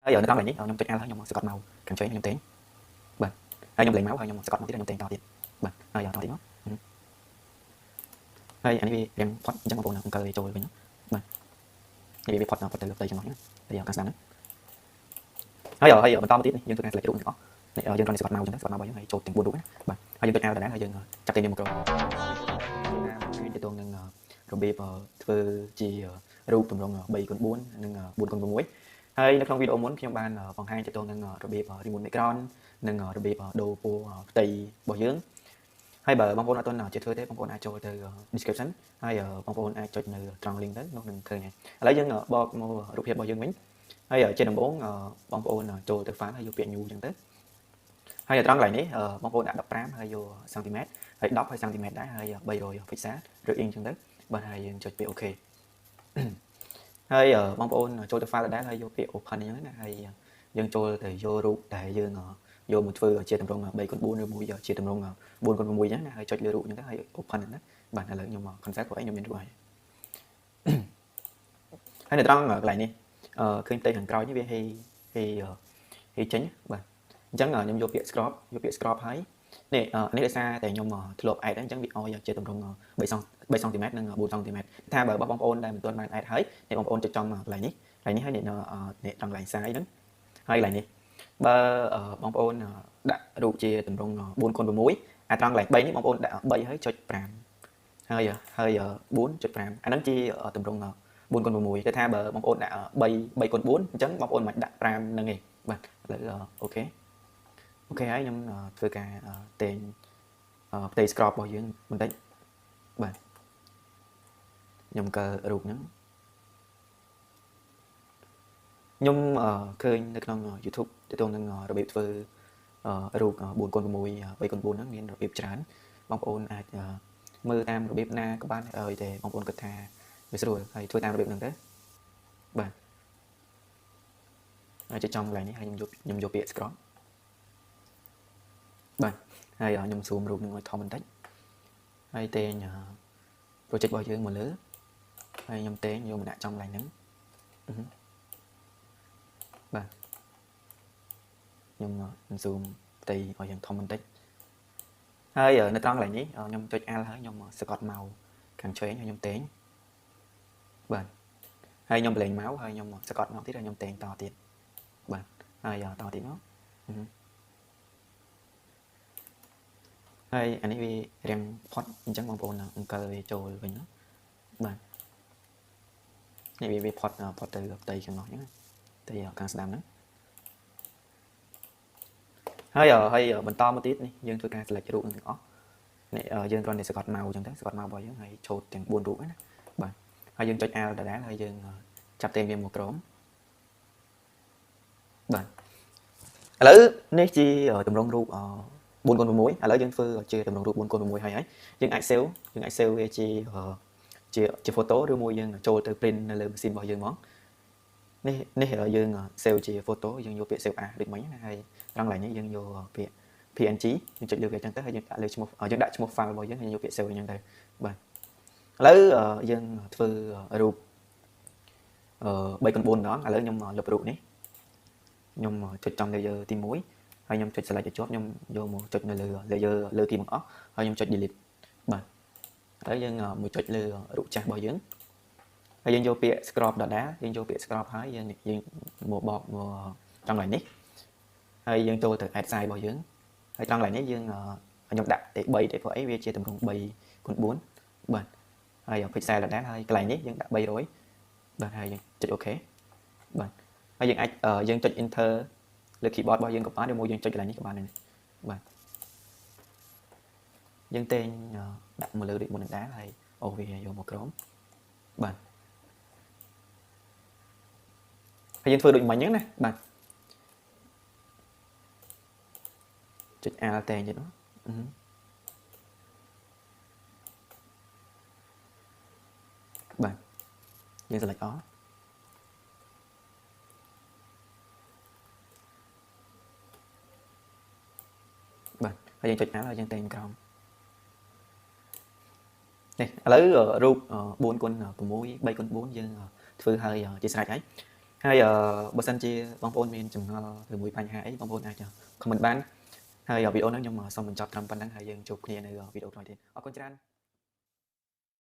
bây giờ nó tăng lại nhé nhom chụp al nhom Scott màu càng chơi nhom tiếng bạn hay nhom lấy máu hay nhom Scott màu tí là nhom tiếng to tiền bạn bây giờ to tiếng đó hay anh đi đem thoát chẳng một bộ nào cười trôi với nó bạn đi bị thoát nào thoát từ từ cho nó nhé bây giờ càng sáng hay giờ mình to một tí đi nhưng tôi càng lại cái đủ nữa này dân con này Scott màu chẳng Scott màu bao nhiêu hay trôi tiền buồn đủ bạn hay dân chụp al là đáng hay dân chặt tiền đi một rồi hay cho tôi nâng rồi bịpធ្វើជារូបទម្រង់3 x 4 និង4 x 6ហើយនៅក្នុងវីដេអូមុនខ្ញុំបានបង្ហាញទៅនឹងរបៀប remote background និងរបៀបដូរពណ៌ផ្ទៃរបស់យើងហើយបើបងប្អូនអត់ទាន់ជាធ្វើទេបងប្អូនអាចចូលទៅ description ហើយបងប្អូនអាចចុចនៅត្រង់ link ទៅនោះនឹងឃើញហើយឥឡូវយើងបកមករូបភាពរបស់យើងវិញហើយជាដំបូងបងប្អូនចូលទៅ file ហើយយកពាក្យ new អញ្ចឹងទៅហើយត្រង់កន្លែងនេះបងប្អូនដាក់15ហើយយកសង់ទីម៉ែត្រហើយ10ហើយសង់ទីម៉ែត្រដែរហើយ300 pixel ឬ inch អញ្ចឹងទៅបាទហើយយើងចុចពាក្យ OK ហើយបងប្អូនចូលទៅ file ដដែលហើយយកពាក្យ open អញ្ចឹងណាហើយយើងចូលទៅយករូបដែលយើងយកមកធ្វើជាតម្រង់ 3x4 ឬមួយជាតម្រង់ 4x6 អញ្ចឹងណាហើយចុចលើរូបអញ្ចឹងទៅហើយ open ហ្នឹងបាទឥឡូវខ្ញុំមក concept củaខ្ញុំមានរូបហើយហើយនៅត្រង់កន្លែងនេះឃើញផ្ទៃខាងក្រោយនេះវាហេចេញបាទអញ្ចឹងខ្ញុំយកពាក្យ scrub ហើយនេះដោយសារតែខ្ញុំធ្លាប់ add អញ្ចឹងវាឲ្យជាតម្រង់3 cm និង4 cm ថាបើបងប្អូនដែលមិនទាន់បាន add ហើយអ្នកបងប្អូនចុចចំកន្លែងនេះហើយនេះត្រង់កន្លែង size ហ្នឹងហើយកន្លែងនេះបើបងប្អូនដាក់រូបជាតម្រង់ 4x6 ត្រង់កន្លែង3នេះបងប្អូនដាក់3ហើយចុច5ហើយ4.5អាហ្នឹងជាតម្រង់ 4x6 គេថាបើបងប្អូនដាក់3x4 អញ្ចឹងបងប្អូនមិនដាក់5ហ្នឹងទេបាទឥឡូវអូខេហើយខ្ញុំធ្វើការតែងផ្ទៃ scrub របស់យើងបន្តិចបាទខ្ញុំកើរូបហ្នឹងខ្ញុំឃើញនៅក្នុង YouTube ទាក់ទងនឹងរបៀបធ្វើរូប 4x6 3x4 ហ្នឹងមានរបៀបច្រើនបងប្អូនអាចមើលតាមរបៀបណាក៏បានឲ្យតែបងប្អូនគិតថាវាស្រួលហើយធ្វើតាមរបៀបហ្នឹងទៅបាទហើយចំកន្លែងនេះហើយខ្ញុំយកពាក្យ scrub បាទហើយខ្ញុំzoomរូបនឹងឲ្យធំបន្តិចហើយតែង project របស់យើងមកលើហើយខ្ញុំតែងយកមកដាក់ចំកន្លែងហ្នឹងបាទខ្ញុំ zoom ផ្ទៃឲ្យយើងធំបន្តិចហើយនៅត្រង់កន្លែងនេះខ្ញុំចុច Alt ហើយខ្ញុំសកត់ម៉ៅខាងឆ្វេងហើយខ្ញុំតែងបាទហើយខ្ញុំបលែងម៉ៅហើយខ្ញុំសកត់ម៉ៅទៀតហើយខ្ញុំតែងតទៀតបាទហើយតទៀតមកហើយអានេះវារាងផុតអញ្ចឹងបងប្អូនអង្គើវាចូលវិញបាទនេះវាផុតទៅផ្ទៃខាងនោះអញ្ចឹងផ្ទៃខាងស្ដាំហ្នឹងហើយបន្តមកទៀតនេះយើងធ្វើការ select រូបទាំងអស់នេះយើងគ្រាន់តែសកត់ម៉ៅអញ្ចឹងទៅសកត់ម៉ៅរបស់យើងហើយឆូតទាំង4រូបហ្នឹងណាបាទហើយយើងចុច Alt ដដែលហើយយើងចាប់តែវាមកក្រោមបាទឥឡូវនេះជាតម្រង់រូប4x6 ឥឡូវយើងធ្វើជាតម្រង់រូប 4x6 ហើយយើងអាច save វាជា photo ឬមួយយើងចូលទៅ print នៅលើម៉ាស៊ីនរបស់យើងមកនេះយើង save ជា photo យើងយកពាក្យ save as ដូចមិញណាហើយត្រង់កន្លែងនេះយើងយកពាក្យ PNG យើងចុចលើវាអញ្ចឹងទៅហើយយើងដាក់លើឈ្មោះយើងដាក់ឈ្មោះ file របស់យើងហើយយកពាក្យ save អញ្ចឹងទៅបាទឥឡូវយើងធ្វើរូប3x4 ម្ដងឥឡូវខ្ញុំលុបរូបនេះខ្ញុំចុចចំ layer ទី1ហើយខ្ញុំចុច select ឲ្យជាប់ខ្ញុំយកមកចុចនៅលើ layer លើគេបង្អស់ហើយខ្ញុំចុច delete បាទហើយយើងមកចុចលើរូបចាស់របស់យើងហើយយើងយកពាក្យ scrub ដដែលយើងយកពាក្យ scrub ហើយយើងមកបកមកត្រង់កន្លែងនេះហើយយើងចូលទៅ add size របស់យើងហើយត្រង់កន្លែងនេះយើងខ្ញុំដាក់តែ3ទេព្រោះអីវាជាតម្រង់ 3x4 បាទហើយ pixel ដដែលហើយកន្លែងនេះយើងដាក់300បាទហើយយើងចុច OK បាទហើយយើងអាចយើងចុច enter លើ keyboard របស់យើងក៏បានឬមួយយើងចុចកន្លែងនេះក៏បានដែរបាទយើងតែងដាក់មកលើដូចមុនដែរហើយអូវាយកមកក្រោមបាទហើយយើងធ្វើដូចមិញហ្នឹងណាបាទចុច Alt តែងទៀតបាទយើង select all បាទហើយយើងចុច Alt ហើយយើងតែងក្រោមនេះឥឡូវរូប 4x6 3x4 យើងធ្វើហើយជាស្រេចហើយ ហើយបើសិនជាបងប្អូនមានចម្ងល់ឬមួយបញ្ហាអីបងប្អូនអាច comment បានហើយវីដេអូហ្នឹងខ្ញុំសូមបញ្ចប់ត្រឹមប៉ុណ្្នឹងហើយយើងជួបគ្នានៅវីដេអូក្រោយទៀតអរគុណច្រើន